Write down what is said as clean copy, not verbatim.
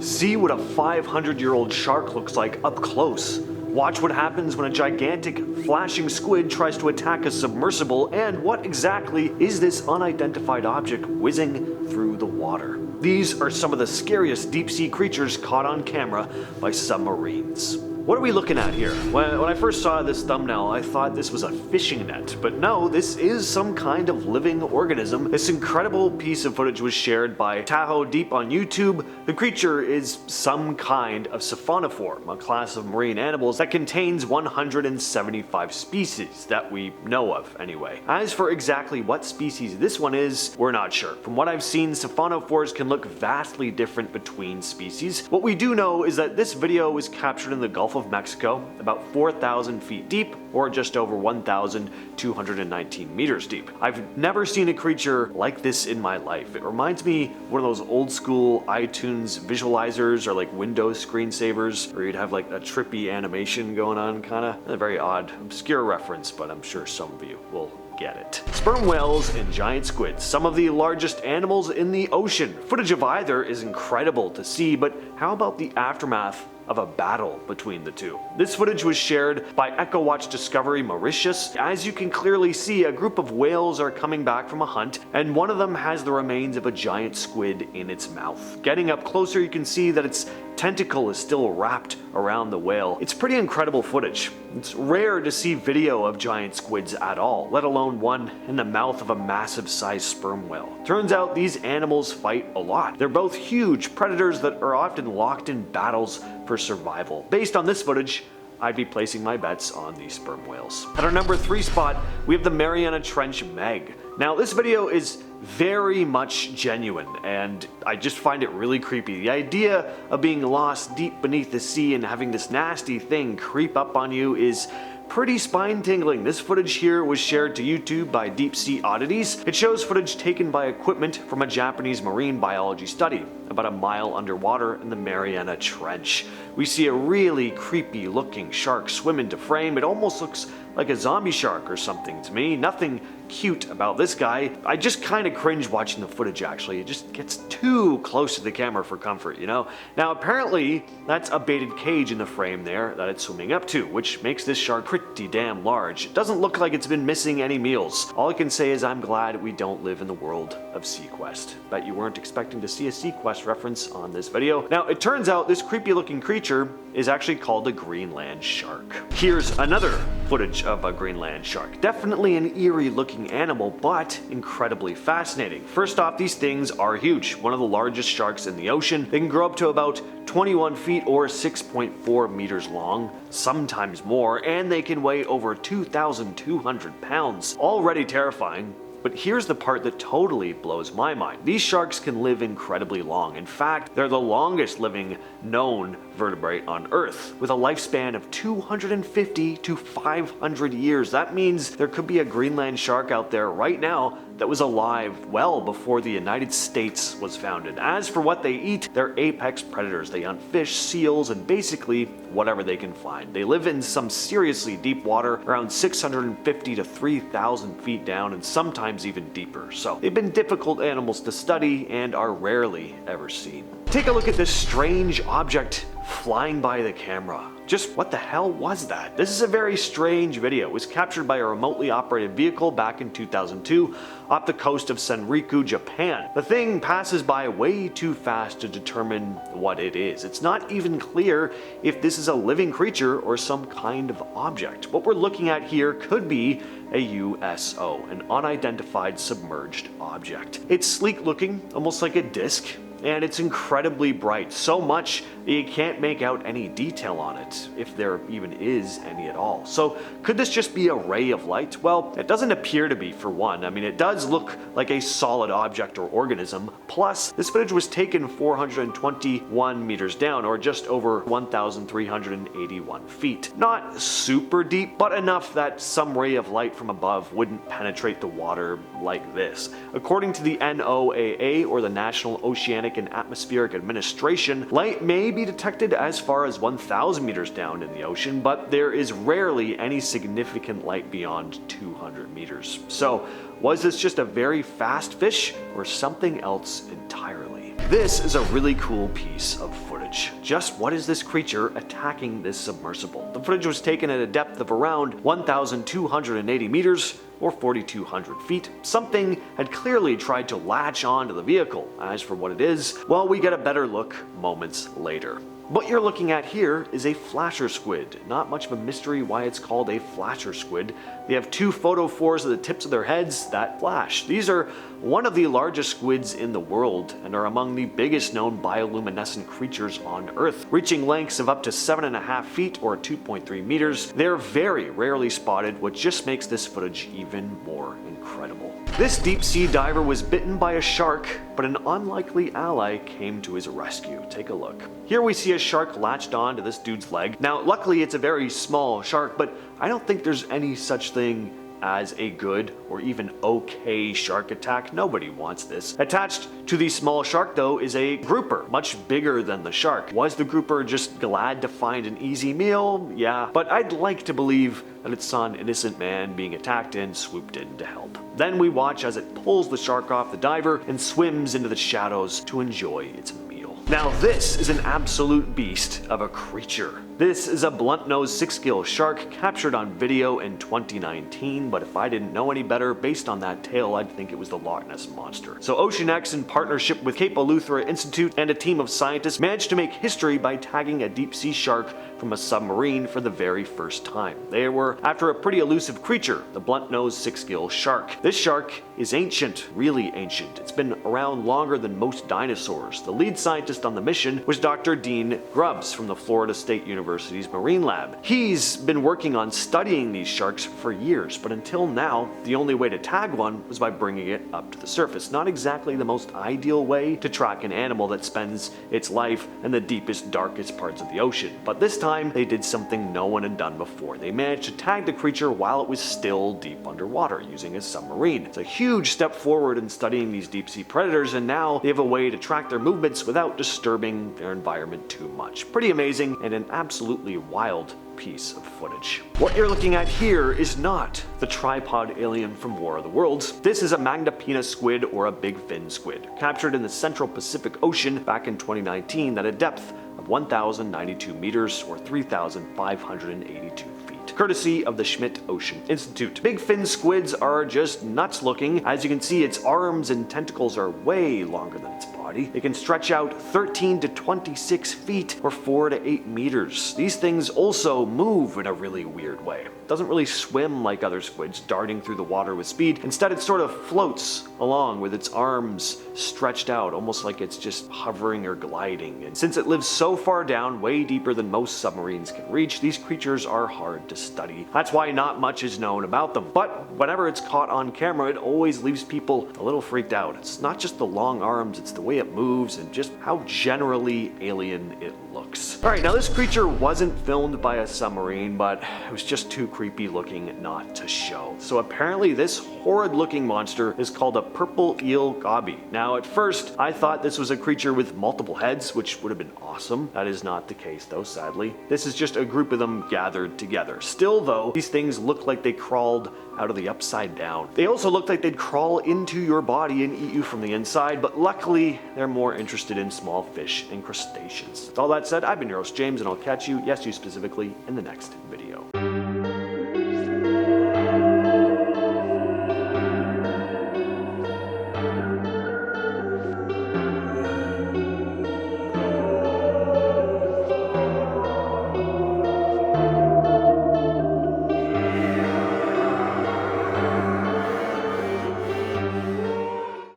See what a 500-year-old shark looks like up close. Watch what happens when a gigantic flashing squid tries to attack a submersible, and what exactly is this unidentified object whizzing through the water. These are some of the scariest deep-sea creatures caught on camera by submarines. What are we looking at here? When I first saw this thumbnail, I thought this was a fishing net, but no, this is some kind of living organism. This incredible piece of footage was shared by Tahoe Deep on YouTube. The creature is some kind of siphonophore, a class of marine animals that contains 175 species that we know of anyway. As for exactly what species this one is, we're not sure. From what I've seen, siphonophores can look vastly different between species. What we do know is that this video was captured in the Gulf of Mexico, about 4,000 feet deep, or just over 1,219 meters deep. I've never seen a creature like this in my life. It reminds me of one of those old school iTunes visualizers or like Windows screensavers, where you'd have like a trippy animation going on, kinda. A very odd, obscure reference, but I'm sure some of you will get it. Sperm whales and giant squids, some of the largest animals in the ocean. Footage of either is incredible to see, but how about the aftermath of a battle between the two? This footage was shared by EcoWatch Discovery Mauritius. As you can clearly see, a group of whales are coming back from a hunt, and one of them has the remains of a giant squid in its mouth. Getting up closer, you can see that its tentacle is still wrapped around the whale. It's pretty incredible footage. It's rare to see video of giant squids at all, let alone one in the mouth of a massive sized sperm whale. Turns out these animals fight a lot. They're both huge predators that are often locked in battles for survival. Based on this footage, I'd be placing my bets on these sperm whales. At our number 3 spot, we have the Mariana Trench Meg. Now, this video is very much genuine, and I just find it really creepy. The idea of being lost deep beneath the sea and having this nasty thing creep up on you is pretty spine-tingling. This footage here was shared to YouTube by Deep Sea Oddities. It shows footage taken by equipment from a Japanese marine biology study about a mile underwater in the Mariana Trench. We see a really creepy looking shark swim into frame. It almost looks like a zombie shark or something to me. Nothing cute about this guy. I just kind of cringe watching the footage actually. It just gets too close to the camera for comfort, you know? Now apparently that's a baited cage in the frame there that it's swimming up to, which makes this shark pretty damn large. It doesn't look like it's been missing any meals. All I can say is I'm glad we don't live in the world of SeaQuest. Bet you weren't expecting to see a SeaQuest reference on this video. Now it turns out this creepy looking creature is actually called a Greenland Shark. Here's another footage of a Greenland Shark. Definitely an eerie looking animal, but incredibly fascinating. First off, these things are huge. One of the largest sharks in the ocean. They can grow up to about 21 feet or 6.4 meters long, sometimes more, and they can weigh over 2,200 pounds. Already terrifying. But here's the part that totally blows my mind. These sharks can live incredibly long. In fact, they're the longest living known vertebrate on Earth, with a lifespan of 250 to 500 years. That means there could be a Greenland shark out there right now that was alive well before the United States was founded. As for what they eat, they're apex predators. They hunt fish, seals, and basically whatever they can find. They live in some seriously deep water, around 650 to 3,000 feet down, and sometimes even deeper. So they've been difficult animals to study and are rarely ever seen. Take a look at this strange object flying by the camera. Just what the hell was that? This is a very strange video. It was captured by a remotely operated vehicle back in 2002 off the coast of Senriku, Japan. The thing passes by way too fast to determine what it is. It's not even clear if this is a living creature or some kind of object. What we're looking at here could be a USO, an unidentified submerged object. It's sleek looking, almost like a disc, and it's incredibly bright, so much that you can't make out any detail on it, if there even is any at all. So could this just be a ray of light? Well, it doesn't appear to be, for one. I mean, it does look like a solid object or organism. Plus, this footage was taken 421 meters down, or just over 1,381 feet. Not super deep, but enough that some ray of light from above wouldn't penetrate the water like this. According to the NOAA, or the National Oceanic and Atmospheric Administration, light may be detected as far as 1,000 meters down in the ocean, but there is rarely any significant light beyond 200 meters. So, was this just a very fast fish or something else entirely? This is a really cool piece of footage. footage. Just what is this creature attacking this submersible? The footage was taken at a depth of around 1,280 meters or 4,200 feet. Something had clearly tried to latch onto the vehicle. As for what it is, well, we get a better look moments later. What you're looking at here is a flasher squid. Not much of a mystery why it's called a flasher squid. They have two photophores at the tips of their heads that flash. These are one of the largest squids in the world and are among the biggest known bioluminescent creatures on Earth, reaching lengths of up to 7.5 feet or 2.3 meters. They're very rarely spotted, which just makes this footage even more incredible. This deep sea diver was bitten by a shark, but an unlikely ally came to his rescue. Take a look. Here we see a shark latched on to this dude's leg. Now, luckily it's a very small shark, but I don't think there's any such thing as a good or even okay shark attack. Nobody wants this. Attached to the small shark though is a grouper, much bigger than the shark. Was the grouper just glad to find an easy meal? Yeah, but I'd like to believe that it saw an innocent man being attacked and swooped in to help. Then we watch as it pulls the shark off the diver and swims into the shadows to enjoy its meal. Now this is an absolute beast of a creature. This is a blunt-nosed 6-gill shark captured on video in 2019, but if I didn't know any better, based on that tail, I'd think it was the Loch Ness Monster. So OceanX, in partnership with Cape Eleuthera Institute and a team of scientists, managed to make history by tagging a deep-sea shark from a submarine for the very first time. They were after a pretty elusive creature, the blunt-nosed 6-gill shark. This shark is ancient, really ancient. It's been around longer than most dinosaurs. The lead scientist on the mission was Dr. Dean Grubbs from the Florida State University's Marine Lab. He's been working on studying these sharks for years, but until now, the only way to tag one was by bringing it up to the surface. Not exactly the most ideal way to track an animal that spends its life in the deepest, darkest parts of the ocean. But this time, they did something no one had done before. They managed to tag the creature while it was still deep underwater using a submarine. It's a huge step forward in studying these deep-sea predators, and now they have a way to track their movements without disturbing their environment too much. Pretty amazing and an absolutely wild piece of footage. What you're looking at here is not the tripod alien from War of the Worlds. This is a Magnapina squid or a Bigfin squid, captured in the Central Pacific Ocean back in 2019 at a depth of 1,092 meters or 3,582 feet, courtesy of the Schmidt Ocean Institute. Bigfin squids are just nuts looking. As you can see, its arms and tentacles are way longer than its body. They can stretch out 13 to 26 feet or 4 to 8 meters. These things also move in a really weird way. It doesn't really swim like other squids, darting through the water with speed. Instead, it sort of floats along with its arms stretched out, almost like it's just hovering or gliding. And since it lives so far down, way deeper than most submarines can reach, these creatures are hard to study. That's why not much is known about them. But whenever it's caught on camera, it always leaves people a little freaked out. It's not just the long arms, it's the way it moves and just how generally alien it looks. Alright, now this creature wasn't filmed by a submarine, but it was just too creepy looking not to show. So apparently this horrid looking monster is called a purple eel gobby. Now at first I thought this was a creature with multiple heads, which would have been awesome. That is not the case though, sadly. This is just a group of them gathered together. Still though, these things look like they crawled out of the upside down. They also look like they'd crawl into your body and eat you from the inside, but luckily they're more interested in small fish and crustaceans. With all that said, I've been your host James, and I'll catch you, yes you specifically, in the next video.